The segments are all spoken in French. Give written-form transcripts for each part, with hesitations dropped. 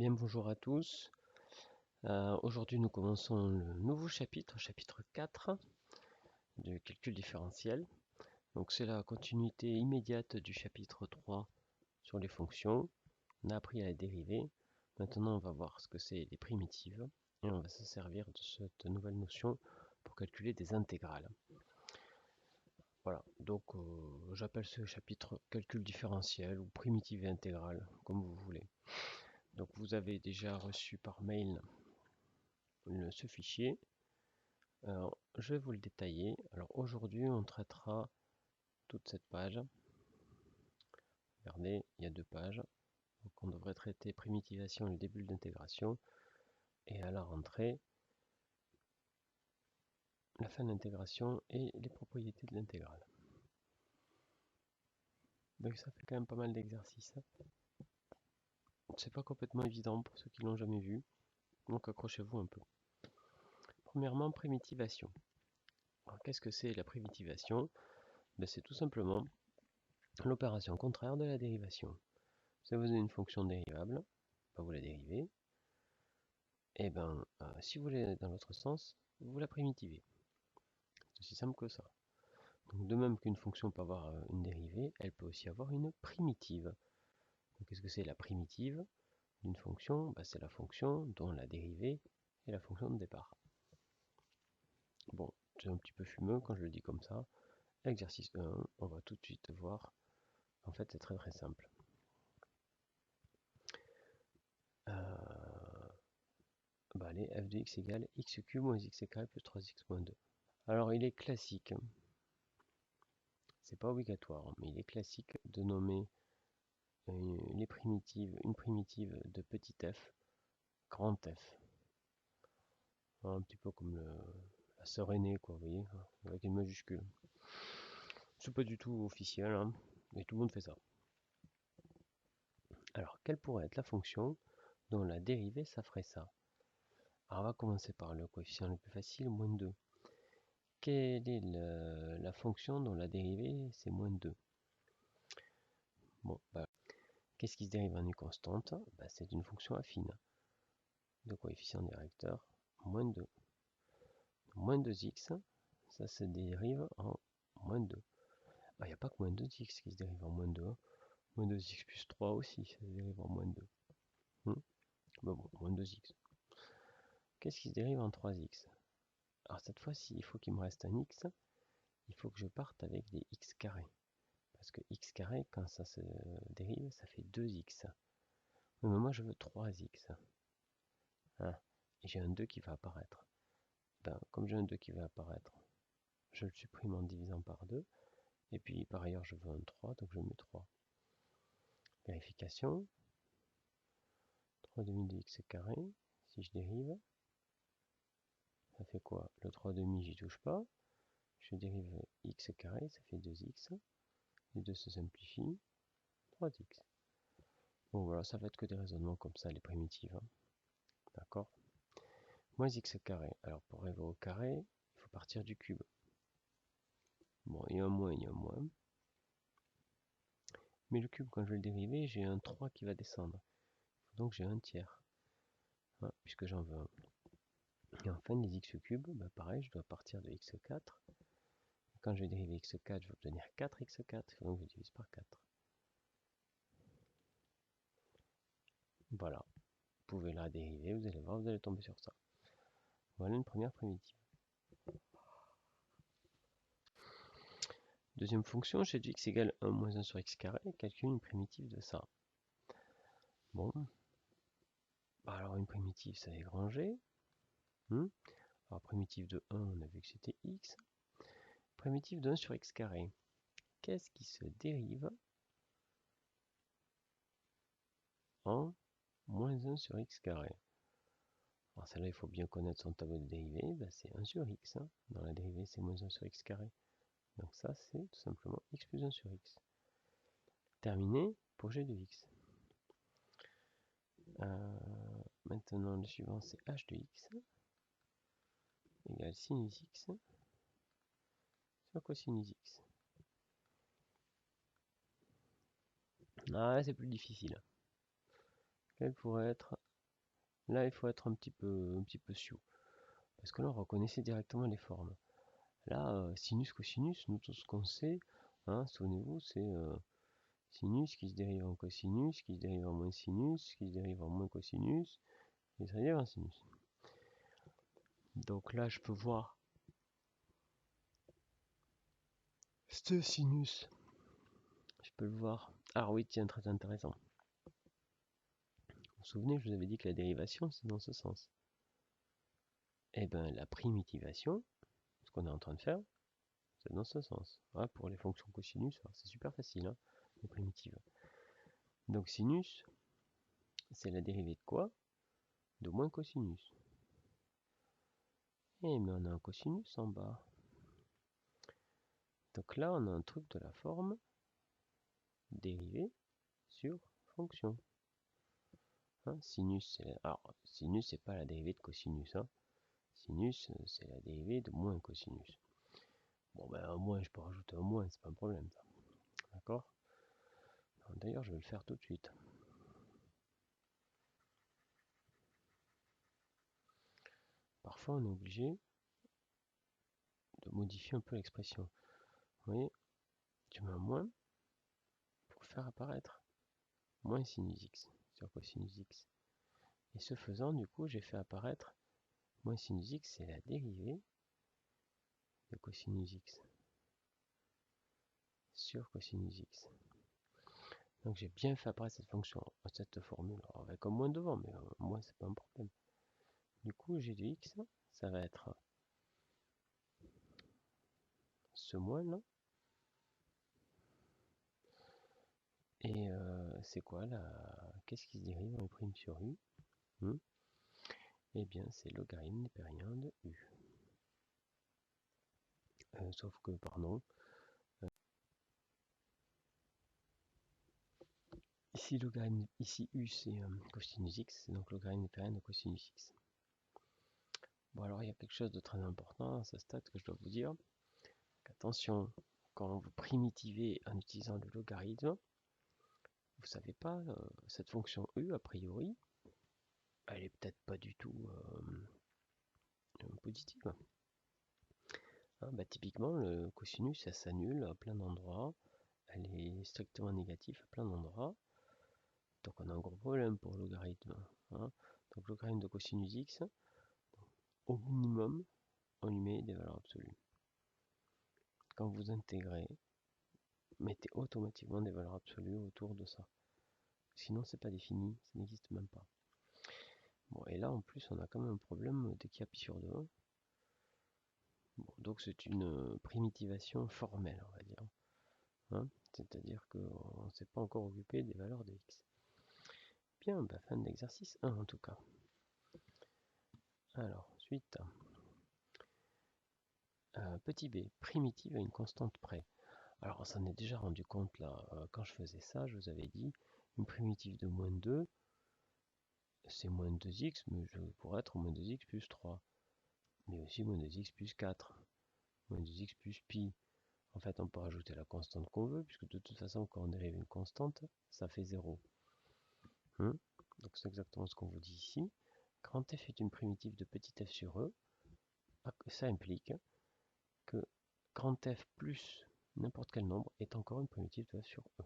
Bien, bonjour à tous. Aujourd'hui, nous commençons le nouveau chapitre, chapitre 4 du calcul différentiel. Donc, c'est la continuité immédiate du chapitre 3 sur les fonctions. On a appris à les dériver. Maintenant, on va voir ce que c'est les primitives et on va se servir de cette nouvelle notion pour calculer des intégrales. Voilà, donc j'appelle ce chapitre calcul différentiel ou primitive et intégrale, comme vous voulez. Donc, vous avez déjà reçu par mail ce fichier. Alors, je vais vous le détailler. Alors aujourd'hui, on traitera toute cette page. Regardez, il y a deux pages. Donc on devrait traiter primitivation et le début d'intégration. Et à la rentrée, la fin de l'intégration et les propriétés de l'intégrale. Donc ça fait quand même pas mal d'exercices. C'est pas complètement évident pour ceux qui l'ont jamais vu. Donc accrochez-vous un peu. Premièrement, primitivation. Alors qu'est-ce que c'est la primitivation? C'est tout simplement l'opération contraire de la dérivation. Si vous avez une fonction dérivable, vous la dérivez. Et si vous voulez dans l'autre sens, vous la primitivez. C'est aussi simple que ça. Donc, de même qu'une fonction peut avoir une dérivée, elle peut aussi avoir une primitive. Qu'est-ce que c'est la primitive d'une fonction? C'est la fonction dont la dérivée est la fonction de départ. Bon, c'est un petit peu fumeux quand je le dis comme ça. Exercice 1, on va tout de suite voir. En fait, c'est très très simple. Allez, f de x égale x cube moins x carré plus 3x moins 2. Alors, il est classique, c'est pas obligatoire, mais il est classique de nommer une primitive de petit f, grand F. Un petit peu comme la sœur aînée, quoi, vous voyez, avec une majuscule. C'est pas du tout officiel, hein, mais tout le monde fait ça. Alors, quelle pourrait être la fonction dont la dérivée, ça ferait ça? Alors, on va commencer par le coefficient le plus facile, moins 2. Quelle est la fonction dont la dérivée, c'est moins 2? Bon, qu'est-ce qui se dérive en une constante? C'est une fonction affine. Le coefficient directeur, moins 2. Moins 2x, ça se dérive en moins 2. Il n'y a pas que moins 2x qui se dérive en moins 2. Hein. Moins 2x plus 3 aussi, ça se dérive en moins 2. Bon, moins 2x. Qu'est-ce qui se dérive en 3x? Alors cette fois-ci, il faut qu'il me reste un x. Il faut que je parte avec des x carrés. Parce que x carré, quand ça se dérive, ça fait 2x. Mais moi, je veux 3x. Hein. Et j'ai un 2 qui va apparaître. Comme j'ai un 2 qui va apparaître, je le supprime en divisant par 2. Et puis par ailleurs, je veux un 3, donc je mets 3. Vérification. 3 demi de x carré. Si je dérive, ça fait quoi? Le 3 demi, j'y touche pas. Je dérive x carré, ça fait 2x. Les deux se simplifient. 3x. Bon voilà, ça va être que des raisonnements comme ça, les primitives. Hein. D'accord? Moins x carré. Alors pour arriver au carré, il faut partir du cube. Bon, il y a un moins, il y a un moins. Mais le cube, quand je vais le dériver, j'ai un 3 qui va descendre. Donc j'ai un tiers. Hein, puisque j'en veux un. Et enfin, les x cubes, pareil, je dois partir de x4. Quand je vais dériver x4, je vais obtenir 4x4, donc je divise par 4. Voilà. Vous pouvez la dériver, vous allez voir, vous allez tomber sur ça. Voilà une première primitive. Deuxième fonction, j'ai du x égale 1 moins 1 sur x carré, calcule une primitive de ça. Bon. Alors une primitive, ça est rangé. Alors primitive de 1, on a vu que c'était x. Primitive de 1 sur x carré. Qu'est-ce qui se dérive en moins 1 sur x carré? Alors celle-là, il faut bien connaître son tableau de dérivée. C'est 1 sur x. Hein. Dans la dérivée, c'est moins 1 sur x carré. Donc ça, c'est tout simplement x plus 1 sur x. Terminé pour g de x. Maintenant, le suivant, c'est h de x égale sinus x sur cosinus x. Ah, c'est plus difficile. Quelle pourrait être Là, il faut être un petit peu sioux. Parce que là, on reconnaissait directement les formes. Là, sinus, cosinus, nous, tout ce qu'on sait, hein, souvenez-vous, c'est sinus qui se dérive en cosinus, qui se dérive en moins sinus, qui se dérive en moins cosinus, et ça dérive en sinus. Donc là, je peux voir ce sinus. Je peux le voir. Ah oui, tiens, très intéressant. Vous vous souvenez, je vous avais dit que la dérivation, c'est dans ce sens. Eh bien, la primitivation, ce qu'on est en train de faire, c'est dans ce sens. Voilà, pour les fonctions cosinus, c'est super facile, hein, les primitives. Donc sinus, c'est la dérivée de quoi? De moins cosinus. Eh mais on a un cosinus en bas. Donc là, on a un truc de la forme dérivée sur fonction. Hein, sinus, sinus, c'est pas la dérivée de cosinus. Hein. Sinus, c'est la dérivée de moins cosinus. Bon, ben, un moins, je peux rajouter un moins, c'est pas un problème, ça. D'accord? D'ailleurs, je vais le faire tout de suite. Parfois, on est obligé de modifier un peu l'expression. Vous voyez, tu mets un moins pour faire apparaître moins sinus x sur cosinus x. Et ce faisant, du coup, j'ai fait apparaître moins sinus x, c'est la dérivée de cosinus x sur cosinus x. Donc j'ai bien fait apparaître cette fonction, cette formule, alors avec un moins devant, mais un moins c'est pas un problème. Du coup, j'ai de x, ça va être ce moins là. Et c'est quoi là? Qu'est-ce qui se dérive en prime sur u? Eh bien, c'est logarithme népérien de u. Sauf que, pardon, ici, ici u c'est cosinus x, c'est donc logarithme népérien de cosinus x. Bon, alors il y a quelque chose de très important à ce stade que je dois vous dire. Attention, quand vous primitivez en utilisant le logarithme, vous savez pas, cette fonction u, a priori, elle est peut-être pas du tout positive. Hein, bah, typiquement, le cosinus, ça s'annule à plein d'endroits. Elle est strictement négative à plein d'endroits. Donc on a un gros problème pour le logarithme. Hein. Donc le logarithme de cosinus x, au minimum, on lui met des valeurs absolues. Quand vous intégrez, mettez automatiquement des valeurs absolues autour de ça. Sinon, c'est pas défini, ça n'existe même pas. Bon, et là, en plus, on a quand même un problème dès qu'il y a pi sur 2. Bon, donc c'est une primitivation formelle, on va dire. Hein, c'est-à-dire qu'on ne s'est pas encore occupé des valeurs de x. Bien, bah, fin de l'exercice 1 en tout cas. Alors, suite. Petit b, primitive à une constante près. Alors, on s'en est déjà rendu compte là, quand je faisais ça, je vous avais dit, une primitive de moins 2, c'est moins 2x, mais je pourrais être moins 2x plus 3. Mais aussi moins 2x plus 4, moins 2x plus pi. En fait, on peut rajouter la constante qu'on veut, puisque de toute façon, quand on dérive une constante, ça fait 0. Donc c'est exactement ce qu'on vous dit ici. Grand f est une primitive de petit f sur e. Ça implique que grand f plus n'importe quel nombre est encore une primitive de f sur e.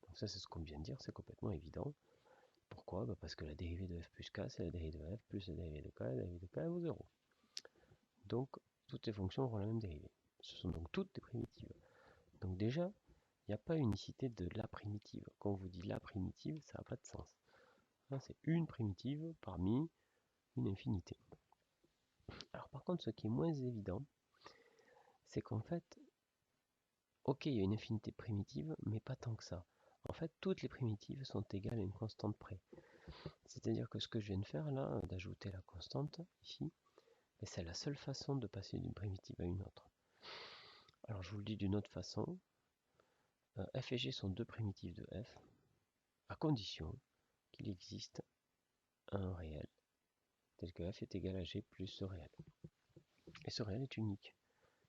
Donc ça, c'est ce qu'on vient de dire, c'est complètement évident. Pourquoi? Parce que la dérivée de f plus k, c'est la dérivée de f plus la dérivée de k, la dérivée de k vaut 0. Donc, toutes les fonctions auront la même dérivée. Ce sont donc toutes des primitives. Donc déjà, il n'y a pas unicité de la primitive. Quand on vous dit la primitive, ça n'a pas de sens. C'est une primitive parmi une infinité. Alors par contre, ce qui est moins évident, c'est qu'en fait, ok, il y a une infinité primitive, mais pas tant que ça. En fait, toutes les primitives sont égales à une constante près. C'est-à-dire que ce que je viens de faire là, d'ajouter la constante ici, c'est la seule façon de passer d'une primitive à une autre. Alors je vous le dis d'une autre façon, f et g sont deux primitives de f, à condition qu'il existe un réel, tel que f est égal à g plus ce réel. Et ce réel est unique.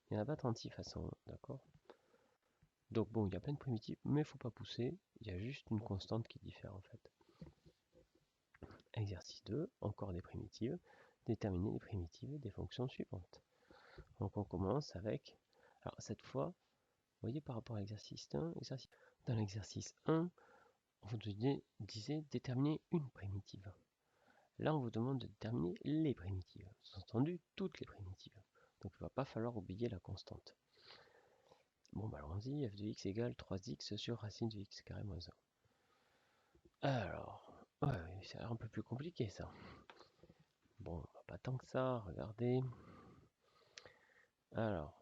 Il n'y en a pas 36 façons, d'accord? Donc bon, il y a plein de primitives, mais il ne faut pas pousser, il y a juste une constante qui diffère en fait. exercice 2, encore des primitives, déterminer les primitives des fonctions suivantes. Donc on commence avec, alors cette fois, vous voyez par rapport à l'exercice 1, dans l'exercice 1, on vous disait déterminer une primitive. Là, on vous demande de déterminer les primitives, sous-entendu toutes les primitives. Donc il ne va pas falloir oublier la constante. Bon, bah allons-y, f de x égale 3x sur racine de x carré moins 1. Alors, ouais, ça a l'air un peu plus compliqué ça. Bon, pas tant que ça, regardez. Alors,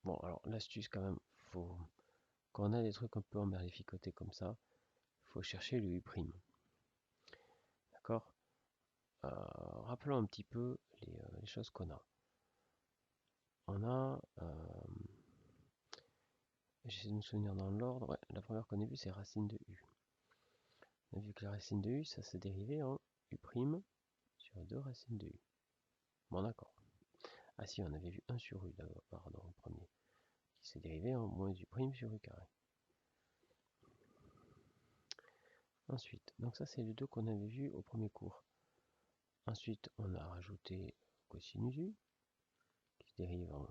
bon, alors l'astuce quand même, quand on a des trucs un peu emmerdificotés comme ça, il faut chercher le u'. D'accord? Rappelons un petit peu les choses qu'on a. On a, j'essaie de me souvenir dans l'ordre, ouais, la première qu'on a vue c'est racine de u. On a vu que la racine de u, ça se dérivait en u' sur 2 racines de u. Bon d'accord. Ah si, on avait vu 1 sur u d'abord, pardon, en premier, qui s'est dérivé en moins u' sur u carré. Ensuite, donc ça c'est les deux qu'on avait vu au premier cours. Ensuite, on a rajouté cosinus u, qui se dérive en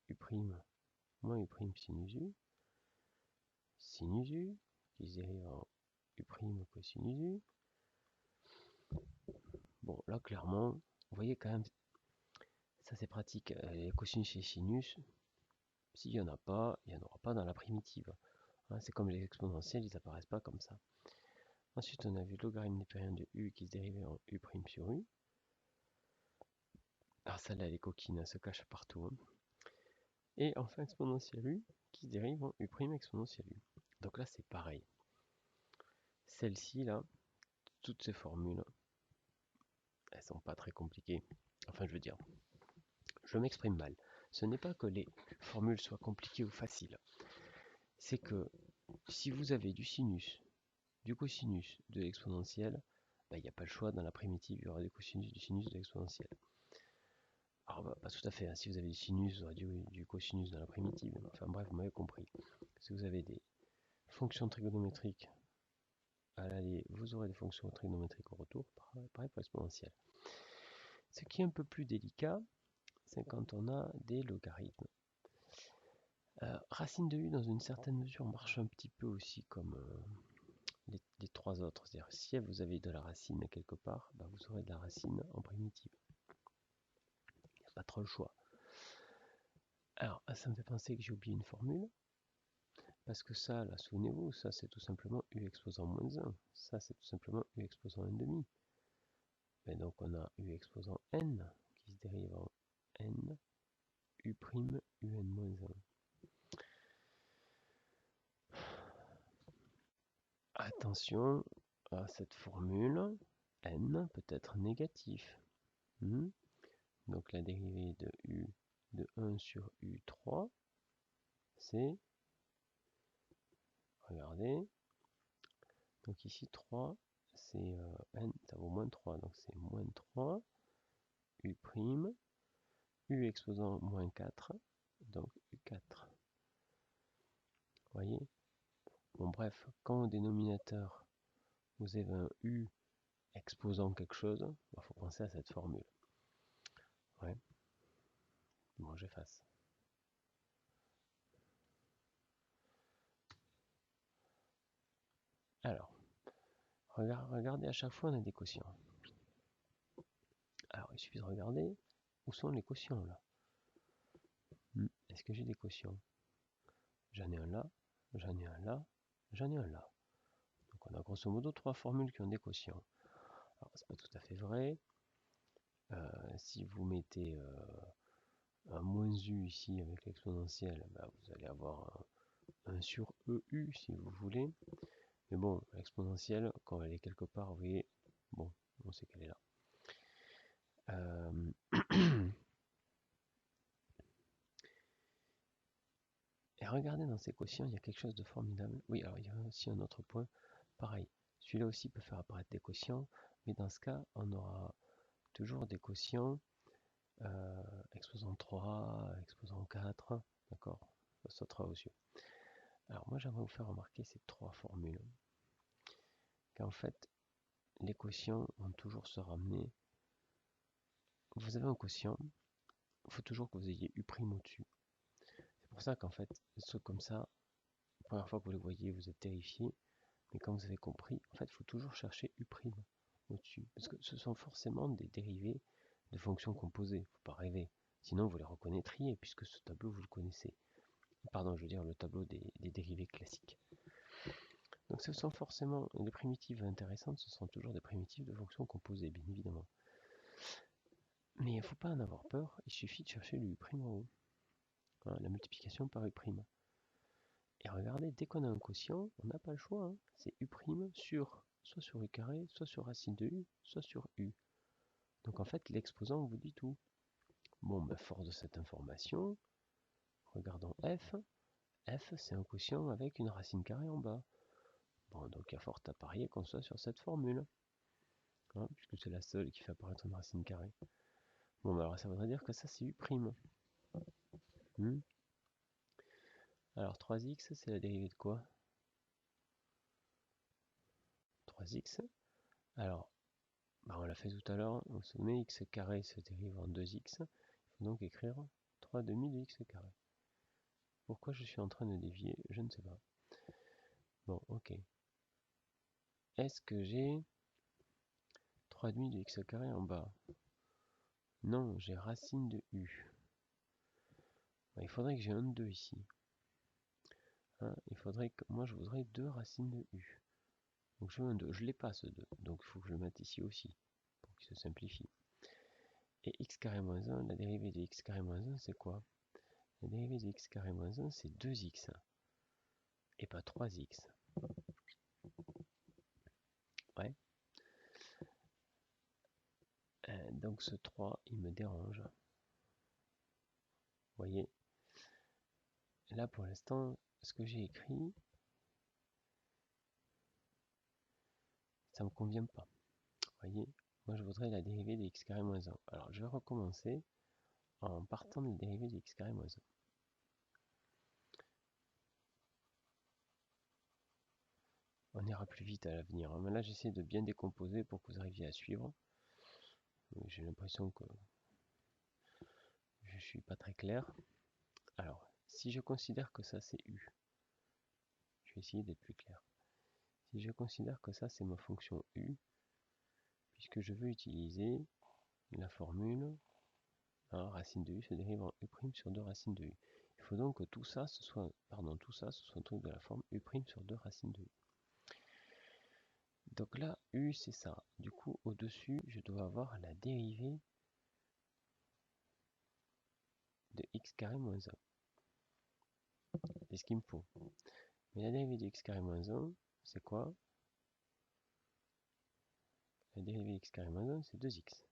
u' moins u' sinus u, sinus u, qui se dérive en u' cosinus u. Bon, là clairement, vous voyez quand même, ça c'est pratique, les cosinus et sinus, s'il n'y en a pas, il n'y en aura pas dans la primitive. Hein, c'est comme les exponentielles, ils n'apparaissent pas comme ça. Ensuite, on a vu logarithme népérien de u qui se dérivait en u' sur u. Alors celle-là, elle est coquine, elle se cache partout. Hein. Et enfin, exponentielle u qui se dérive en u' exponentielle u. Donc là, c'est pareil. Celles-ci, là, toutes ces formules, elles sont pas très compliquées. Enfin, je veux dire, je m'exprime mal. Ce n'est pas que les formules soient compliquées ou faciles. C'est que si vous avez du sinus, du cosinus, de l'exponentielle, il n'y a pas le choix, dans la primitive, il y aura du cosinus, du sinus, de l'exponentielle. Alors, pas tout à fait, hein. Si vous avez du sinus, vous aurez du cosinus dans la primitive. Enfin bref, vous m'avez compris. Si vous avez des fonctions trigonométriques à l'aller, vous aurez des fonctions trigonométriques au retour, pareil pour l'exponentielle. Ce qui est un peu plus délicat, c'est quand on a des logarithmes. Racine de u, dans une certaine mesure, marche un petit peu aussi comme les trois autres. C'est-à-dire, si vous avez de la racine quelque part, vous aurez de la racine en primitive. Il n'y a pas trop le choix. Alors, ça me fait penser que j'ai oublié une formule. Parce que ça, là, souvenez-vous, ça c'est tout simplement u exposant moins 1. Ça c'est tout simplement u exposant 1,5. Et donc on a u exposant n qui se dérive en n u' un moins 1. Attention à cette formule, n peut être négatif. Donc la dérivée de u de 1 sur u3, c'est, regardez, donc ici 3, c'est n, ça vaut moins 3, donc c'est moins 3, u', u exposant moins 4, donc u4. Vous voyez? Bon bref, quand au dénominateur, vous avez un u exposant quelque chose, il faut penser à cette formule. Ouais. Bon, j'efface. Alors, regardez, à chaque fois on a des quotients. Alors, il suffit de regarder où sont les quotients là. Est-ce que j'ai des quotients? J'en ai un là, j'en ai un là, j'en ai un là. Donc on a grosso modo trois formules qui ont des quotients. Alors, c'est pas tout à fait vrai. Si vous mettez un moins u ici avec l'exponentielle, vous allez avoir un sur EU si vous voulez. Mais bon, l'exponentielle, quand elle est quelque part, vous voyez, bon, on sait qu'elle est là. Et regardez dans ces quotients, il y a quelque chose de formidable. Oui, alors il y a aussi un autre point. Pareil, celui-là aussi peut faire apparaître des quotients, mais dans ce cas, on aura toujours des quotients exposant 3, exposant 4, d'accord? Ça sautera aux yeux. Alors moi j'aimerais vous faire remarquer ces trois formules. Qu'en fait, les quotients vont toujours se ramener. Vous avez un quotient, il faut toujours que vous ayez U' au-dessus. C'est pour ça qu'en fait, des trucs comme ça, la première fois que vous les voyez, vous êtes terrifié. Mais comme vous avez compris, en fait, il faut toujours chercher U' au-dessus. Parce que ce sont forcément des dérivés de fonctions composées. Il ne faut pas rêver. Sinon, vous les reconnaîtriez, puisque ce tableau, vous le connaissez. Pardon, je veux dire le tableau des dérivés classiques. Donc ce sont forcément les primitives intéressantes, ce sont toujours des primitives de fonctions composées, bien évidemment. Mais il ne faut pas en avoir peur, il suffit de chercher le U' en haut. Voilà, la multiplication par U'. Et regardez, dès qu'on a un quotient, on n'a pas le choix. Hein. C'est U' sur, soit sur U carré, soit sur racine de U, soit sur U. Donc en fait, l'exposant vous dit tout. Bon, ben, fort de cette information, regardons F. F, c'est un quotient avec une racine carrée en bas. Bon, donc il y a fort à parier qu'on soit sur cette formule. Hein, puisque c'est la seule qui fait apparaître une racine carrée. Bon, bah alors ça voudrait dire que ça c'est U'. Alors 3x, c'est la dérivée de quoi? 3x. Alors, bah on l'a fait tout à l'heure, vous vous souvenez, x carré se dérive en 2x. Il faut donc écrire 3 demi de x carré. Pourquoi je suis en train de dévier? Je ne sais pas. Bon, ok. Est-ce que j'ai 3 demi de x carré en bas? Non, j'ai racine de u. Bah, il faudrait que j'ai un 2 ici. Hein, il faudrait que moi je voudrais 2 racines de u. Donc je veux un 2. Je l'ai pas ce 2. Donc il faut que je le mette ici aussi. Pour qu'il se simplifie. Et x carré moins 1, la dérivée de x carré moins 1, c'est quoi? La dérivée de x carré moins 1, c'est 2x. Et pas 3x. Ouais. Donc ce 3, il me dérange. Vous voyez? Là pour l'instant, ce que j'ai écrit, ça me convient pas. Vous voyez? Moi je voudrais la dérivée de x carré moins 1. Alors je vais recommencer en partant de la dérivée de x carré moins 1. On ira plus vite à l'avenir. Mais là j'essaie de bien décomposer pour que vous arriviez à suivre. J'ai l'impression que je suis pas très clair. Alors, si je considère que ça c'est u, je vais essayer d'être plus clair. Si je considère que ça c'est ma fonction u, puisque je veux utiliser la formule racine de u se dérive en u' sur 2 racines de u. Il faut donc que tout ça, ce soit un truc de la forme u' sur 2 racines de u. Donc là, u c'est ça. Du coup, au-dessus, je dois avoir la dérivée de x carré moins 1. C'est ce qu'il me faut. Mais la dérivée de x carré moins 1, c'est quoi? La dérivée de x carré moins 1, c'est 2x.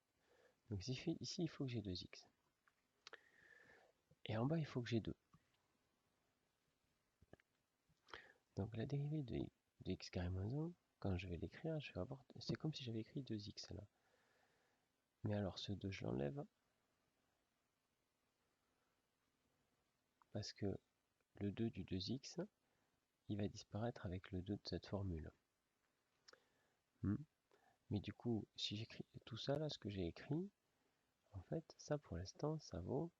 Donc ici, il faut que j'ai 2x. Et en bas, il faut que j'ai 2. Donc la dérivée de x carré moins 1, quand je vais l'écrire, je vais avoir... c'est comme si j'avais écrit 2x là. Mais alors ce 2, je l'enlève. Parce que le 2 du 2x, il va disparaître avec le 2 de cette formule. Mais du coup, si j'écris tout ça là, ce que j'ai écrit, en fait, ça pour l'instant, ça vaut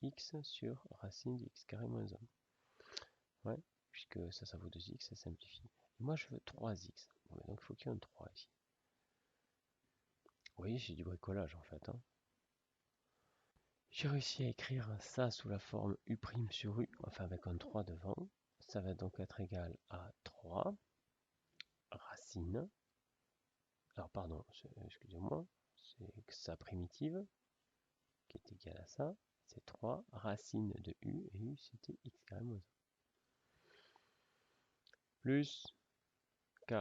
x sur racine de x carré moins 1. Ouais, puisque ça vaut 2x, ça simplifie. Et moi, je veux 3x. Bon, donc il faut qu'il y ait un 3 ici. Vous voyez, j'ai du bricolage en fait. Hein. J'ai réussi à écrire ça sous la forme u' sur u, enfin avec un 3 devant. Ça va donc être égal à 3 racine. Alors pardon, excusez-moi, c'est sa primitive qui est égale à ça. C'est 3 racine de u, et u c'était x carré moins 1. Plus k.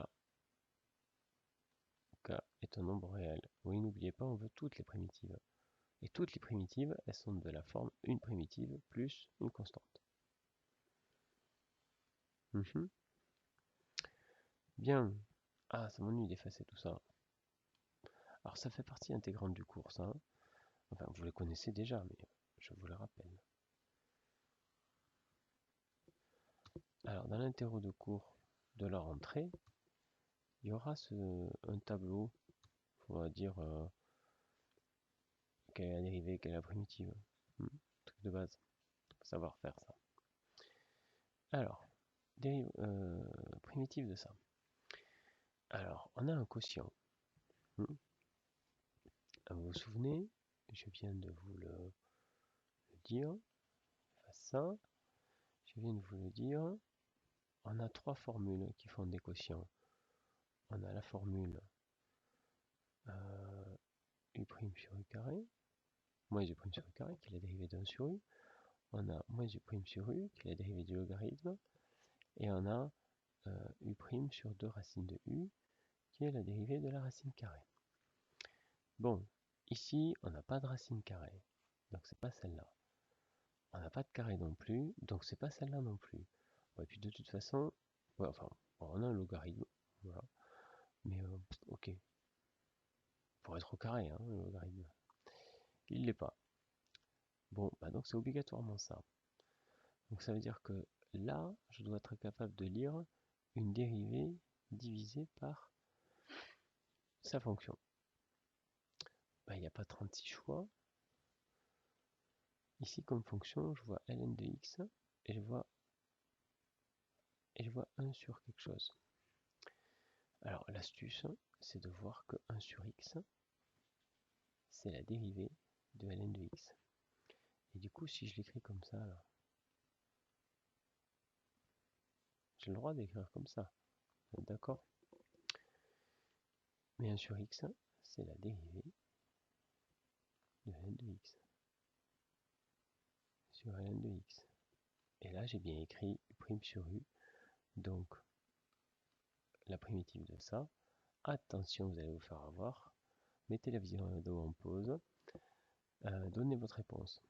K est un nombre réel. Oui, n'oubliez pas, on veut toutes les primitives. Et toutes les primitives, elles sont de la forme une primitive plus une constante. Bien. Ah, ça m'ennuie d'effacer tout ça. Alors ça fait partie intégrante du cours, ça. Hein. Enfin, vous les connaissez déjà, mais je vous le rappelle. Alors, dans l'interro de cours de la rentrée, il y aura un tableau, on va dire quelle est la dérivée, quelle est la primitive. Truc de base, faut savoir faire ça. Alors, primitive de ça. Alors, on a un quotient. Vous vous souvenez, je viens de vous le dire. Ça, je viens de vous le dire. On a trois formules qui font des quotients. On a la formule u' sur u carré, moins u' sur u carré, qui est la dérivée de 1 sur u. On a moins u' sur u, qui est la dérivée du logarithme. Et on a u' sur 2 racines de u, qui est la dérivée de la racine carrée. Bon, ici, on n'a pas de racine carrée, donc c'est pas celle-là. On n'a pas de carré non plus, donc c'est pas celle-là non plus. Et puis de toute façon, ouais, enfin, on a un logarithme, voilà. Mais ok, pour être au carré, hein, le logarithme. Il l'est pas. Bon, bah donc c'est obligatoirement ça. Donc ça veut dire que là, je dois être capable de lire une dérivée divisée par sa fonction. Bah, il n'y a pas 36 choix. Ici, comme fonction, je vois ln de x et je vois 1 sur quelque chose. Alors l'astuce, c'est de voir que 1 sur x, c'est la dérivée de ln de x. Et du coup, si je l'écris comme ça, là, j'ai le droit d'écrire comme ça. D'accord? Mais 1 sur x, c'est la dérivée de ln de x sur ln de x. Et là, j'ai bien écrit u' sur u, donc la primitive de ça. Attention, vous allez vous faire avoir. Mettez la vidéo en pause. Donnez votre réponse.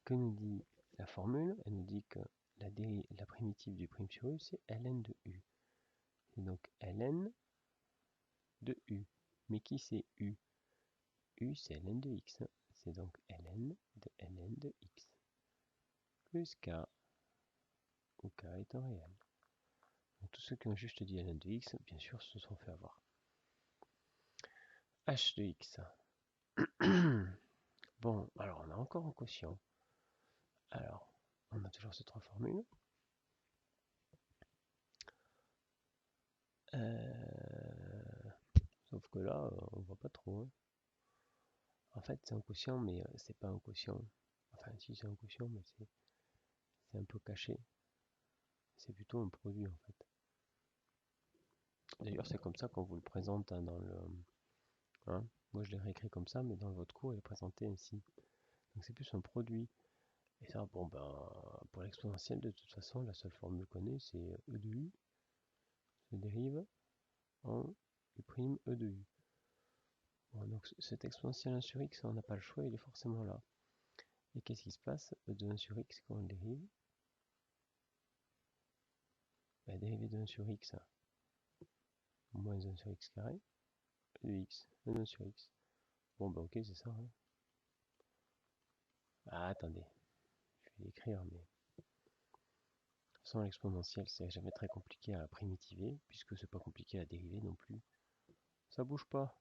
Que nous dit la formule? Elle nous dit que la primitive du prime sur u, c'est ln de u. Et donc ln de u. Mais qui c'est u? U, c'est ln de x. C'est donc ln de x. Plus k, où k est un réel. Donc tous ceux qui ont juste dit ln de x, bien sûr, se sont fait avoir. H de x. Bon, alors on a encore un quotient. Alors, on a toujours ces trois formules. Sauf que là, on voit pas trop. Hein. En fait, c'est un quotient, mais c'est pas un quotient. Enfin, si c'est un quotient, mais c'est un peu caché. C'est plutôt un produit, en fait. D'ailleurs, c'est comme ça qu'on vous le présente hein, dans le... Hein. Moi, je l'ai réécrit comme ça, mais dans votre cours, il est présenté ainsi. Donc, c'est plus un produit. Et ça, bon, ben, pour l'exponentielle, de toute façon, la seule formule qu'on ait, c'est e de u se dérive en u' e de u. Bon, donc, cette exponentielle 1 sur x, on n'a pas le choix, il est forcément là. Et qu'est-ce qui se passe? E de 1 sur x, quand on le dérive, la dérivée de 1 sur x, moins 1 sur x carré, e de x, e de 1 sur x. Bon, bah ok, c'est ça. Hein. Ah, attendez, je vais l'écrire, mais... De toute façon, l'exponentielle, c'est jamais très compliqué à primitiver, puisque c'est pas compliqué à dériver non plus. Ça bouge pas.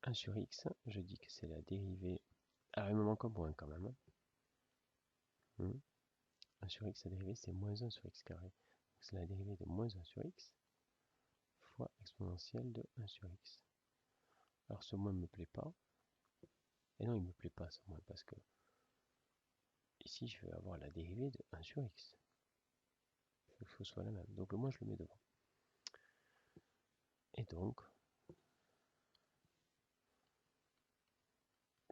1 sur x, je dis que c'est la dérivée... Alors, il me manque un point quand même. Hein. 1 sur x, la dérivée, c'est moins 1 sur x carré. C'est la dérivée de moins 1 sur x fois exponentielle de 1 sur x. Alors, ce moins ne me plaît pas. Et non, il ne me plaît pas ce moins, parce que ici, je vais avoir la dérivée de 1 sur x. Il faut que ce soit la même. Donc, le moins, je le mets devant. Et donc,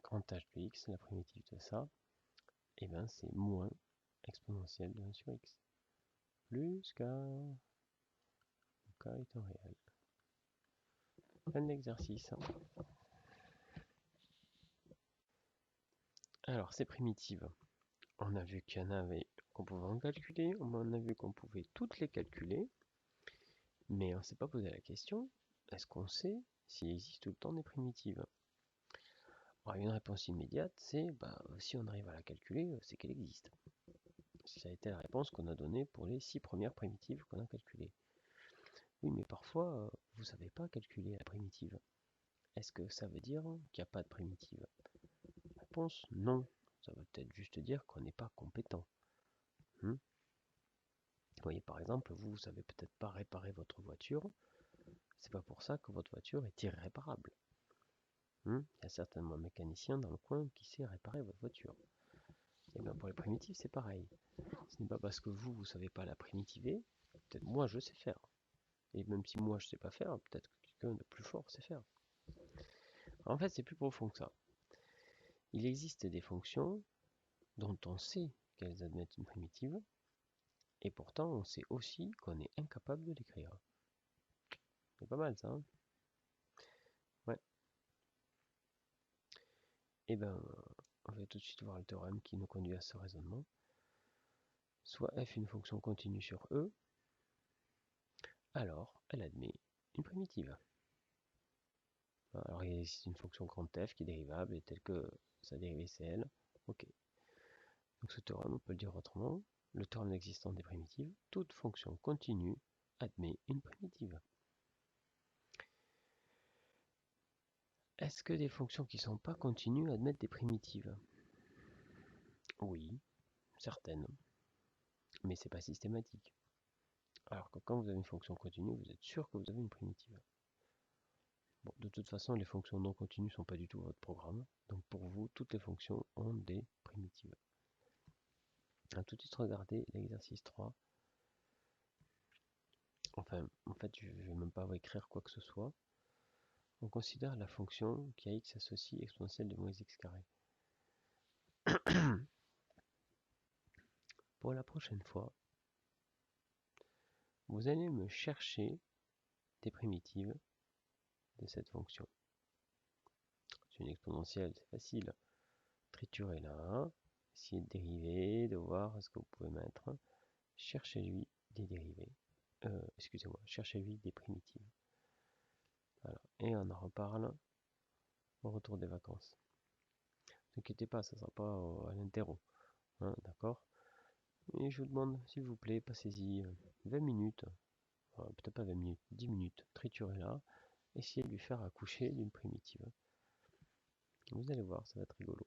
grand h de x, la primitive de ça, et bien c'est moins exponentielle de 1 sur x. Plus k, où k est un réel. Fin de l'exercice. Alors, ces primitives, on a vu qu'il y en avait qu'on pouvait en calculer, on a vu qu'on pouvait toutes les calculer, mais on ne s'est pas posé la question, est-ce qu'on sait s'il existe tout le temps des primitives? Alors, une réponse immédiate, c'est bah, si on arrive à la calculer, c'est qu'elle existe. Ça a été la réponse qu'on a donnée pour les 6 premières primitives qu'on a calculées. Oui, mais parfois, vous ne savez pas calculer la primitive. Est-ce que ça veut dire qu'il n'y a pas de primitive? Réponse, non. Ça veut peut-être juste dire qu'on n'est pas compétent. Vous voyez, par exemple, vous ne savez peut-être pas réparer votre voiture. C'est pas pour ça que votre voiture est irréparable. Il y a certainement un mécanicien dans le coin qui sait réparer votre voiture. Et bien pour les primitives, c'est pareil. Ce n'est pas parce que vous ne savez pas la primitiver, peut-être moi je sais faire. Et même si moi je sais pas faire, peut-être que quelqu'un de plus fort sait faire. En fait, c'est plus profond que ça. Il existe des fonctions dont on sait qu'elles admettent une primitive, et pourtant on sait aussi qu'on est incapable de l'écrire. C'est pas mal ça, hein? Ouais. Et ben, on va tout de suite voir le théorème qui nous conduit à ce raisonnement. Soit f est une fonction continue sur E, alors elle admet une primitive. Alors il existe une fonction grande f qui est dérivable et telle que sa dérivée c'est L. Ok. Donc ce théorème, on peut le dire autrement. Le théorème d'existence des primitives, toute fonction continue admet une primitive. Est-ce que des fonctions qui ne sont pas continues admettent des primitives? Oui, certaines, mais c'est pas systématique. Alors que quand vous avez une fonction continue, vous êtes sûr que vous avez une primitive. Bon, de toute façon, les fonctions non continues ne sont pas du tout votre programme, donc pour vous, toutes les fonctions ont des primitives. On va tout de suite regarder l'exercice 3. Enfin, en fait, je ne vais même pas vous écrire quoi que ce soit. On considère la fonction qui a x associe exponentielle de moins x carré. Pour la prochaine fois, vous allez me chercher des primitives de cette fonction. C'est une exponentielle, c'est facile. Triturer là, essayer de dériver, de voir ce que vous pouvez mettre. Cherchez-lui des dérivées. Excusez-moi, cherchez-lui des primitives. Voilà. Et on en reparle au retour des vacances. Ne vous inquiétez pas, ça ne sera pas à l'interro. Hein, d'accord? Et je vous demande, s'il vous plaît, passez-y 20 minutes, peut-être pas 20 minutes, 10 minutes, triturez là, essayez de lui faire accoucher d'une primitive. Vous allez voir, ça va être rigolo.